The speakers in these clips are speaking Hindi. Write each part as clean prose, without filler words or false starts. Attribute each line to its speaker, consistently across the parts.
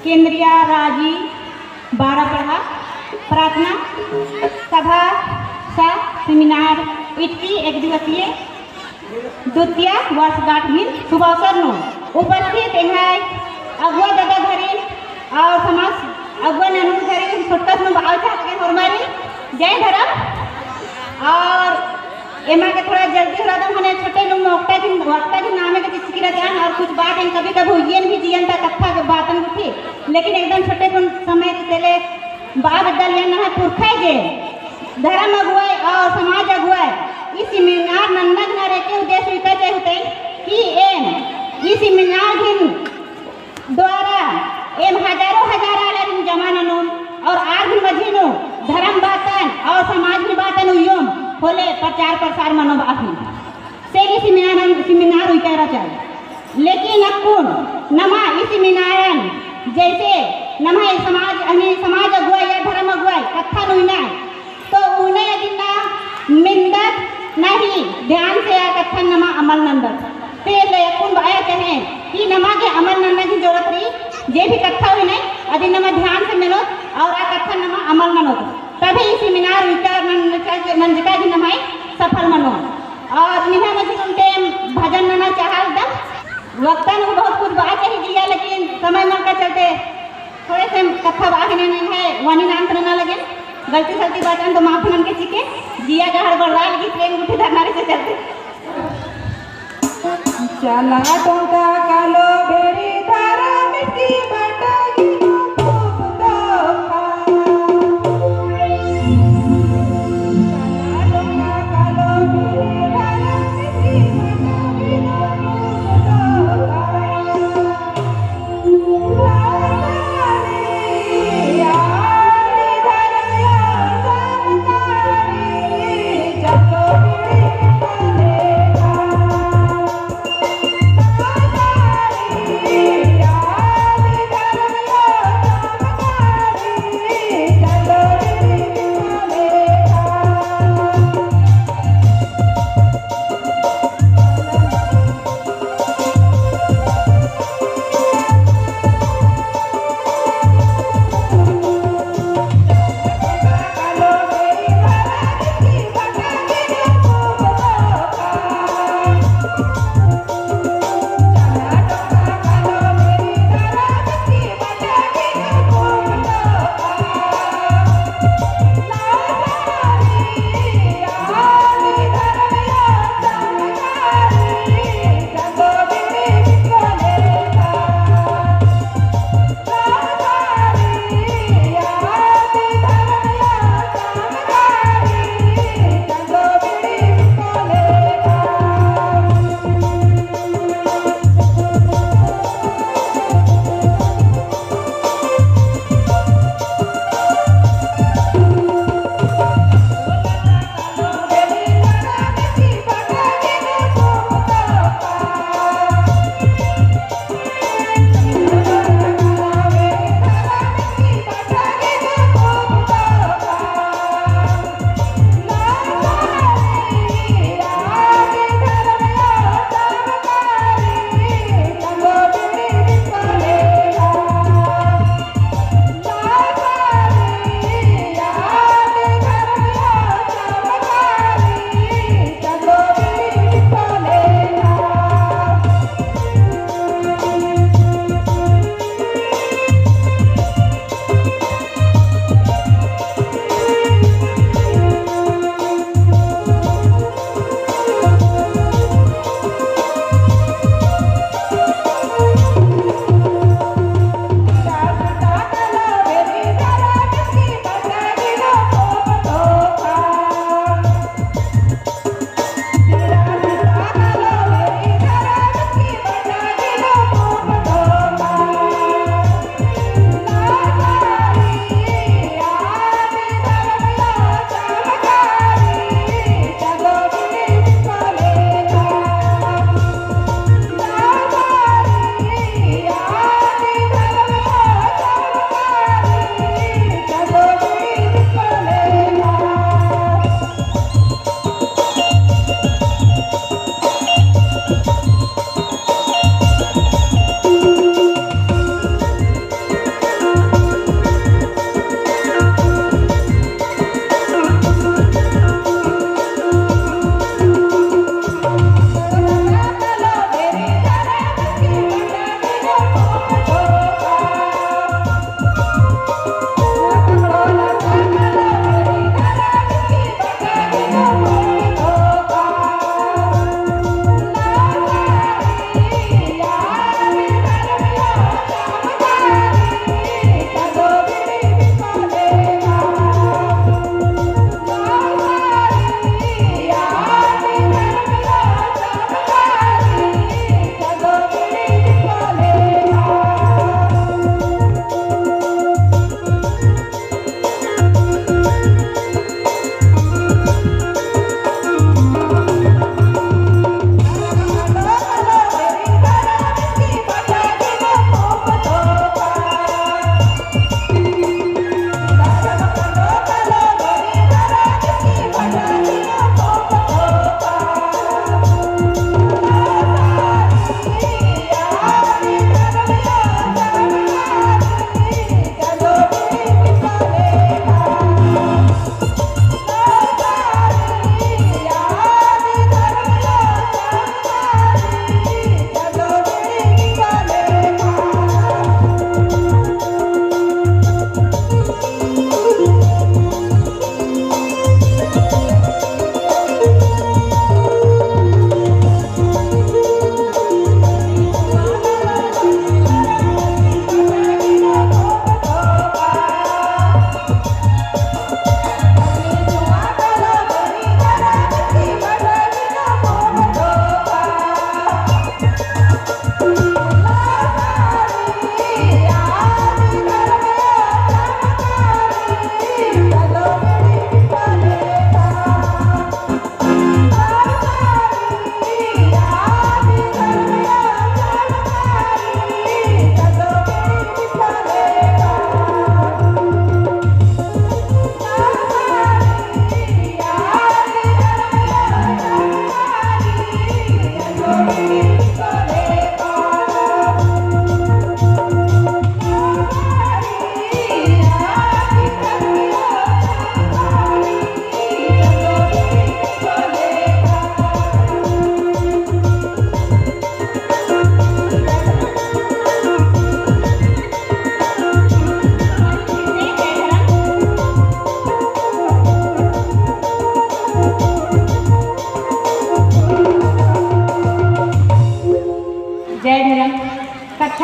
Speaker 1: केंद्रीय राजी 12 पढ़ा प्रार्थना सभा सा सेमिनार इतकी एक दिवसीय द्वितीय वर्षगांठ में शुभ अवसर नो उपस्थित है अगुआ दादा घरी और समाज अगुआ ननू घरी छोटस नु बाव चाहते हैं हमारी जय धर्म और एमा के थोड़ा जल्दी थोड़ा तो मैंने छोटे लोग वक्ता की नाम है कि चिकी रहते और कुछ बात है कभी कभी हुई भी जीवन तक कथा के बातन उठी लेकिन एकदम छोटे समय से पहले बाप दलियन है पुरखा जे धर्म अगुवाई और समाज अगुवाई इस सेमिनार नन्नग न रहते उद्देश्य विकल्प होते कि एम इस सेमिनार दिन द्वारा एम हजारों हजार आलम जमाना नो और आग मझिनो धर्म बातन और समाज में बातन उयम होले प्रचार प्रसार मनोबाफी सेरी सेमिनार हुई कह रहा लेकिन अकुन नमा इस सेमिनारन जैसे नमा समाज अगुवाई या धर्म अगुवाई कथा नुना तो उन्हें यदि ना मिंदत नहीं ध्यान से या कथा नमा अमल नंदत पहले अकुन बाया कहे कि नमा के अमल नंदन की जरूरत रही जे भी कथा हुई नहीं यदि नमा ध्यान से मिलो और आ कथा नमा अमल न होतो तभी सेमिनार विचार नंजिका जी नमाई सफल मनो और निभा मजी उनके भजन नना चाहा एकदम वक्ता को बहुत कुछ बात चाहिए दिया लेकिन समय मन का चलते थोड़े से कथा बात नहीं है वानी नाम करना लगे गलती सलती बात तो माफी मन के सीखे जिया का हड़बड़ा लगी प्रेम गुठी धरनारे से चलते
Speaker 2: चला टोंका कालो बेरी धारा मिट्टी बटागी
Speaker 3: Thank you.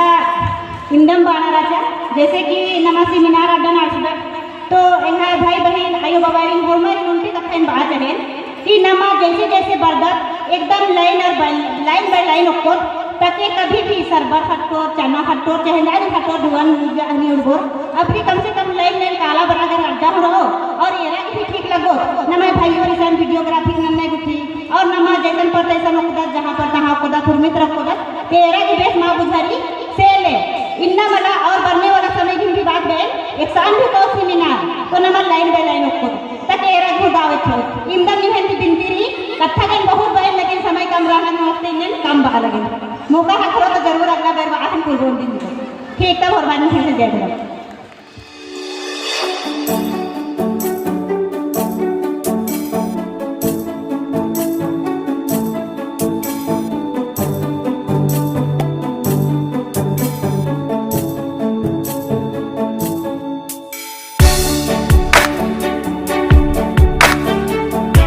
Speaker 1: कथा इंदम बाणाराचा जैसे कि नमासी मीनार अड्डा नाचबा तो यहाँ भाई बहन आयो बाबारी होमर उनकी कथा इन बात है कि नमा जैसे जैसे बर्दत एकदम लाइन बाय लाइन ओक्को ताकि कभी भी सरबर हटोर चना हटोर चाहे नारी हटोर दुआन जानी उड़गोर अभी कम से कम लाइन काला बराबर अड्डा हो रहो और एरा भी ठीक लगो नमा भाई और इसान वीडियोग्राफी नन्ने गुठी और नमा जैसन पर तैसन ओकदा जहां पर तहां ओकदा फुरमित रखोदा तेरा की बेस मां बुझारी सेले इन्ना मला और बनने वाला समय की बात है एक शाम भी तो सेमिनार तो नमा लाइन बाय लाइन ओक्को तक एरा को दावत हो इंदम निहंती बिनती रही कथा कन बहुत बहन लेकिन समय कम रहा न वक्त इन कम बहा लगे मौका हाथ तो जरूर अगला बार बात हम कोई बोल दिन ठीक तब और बाद में फिर से जय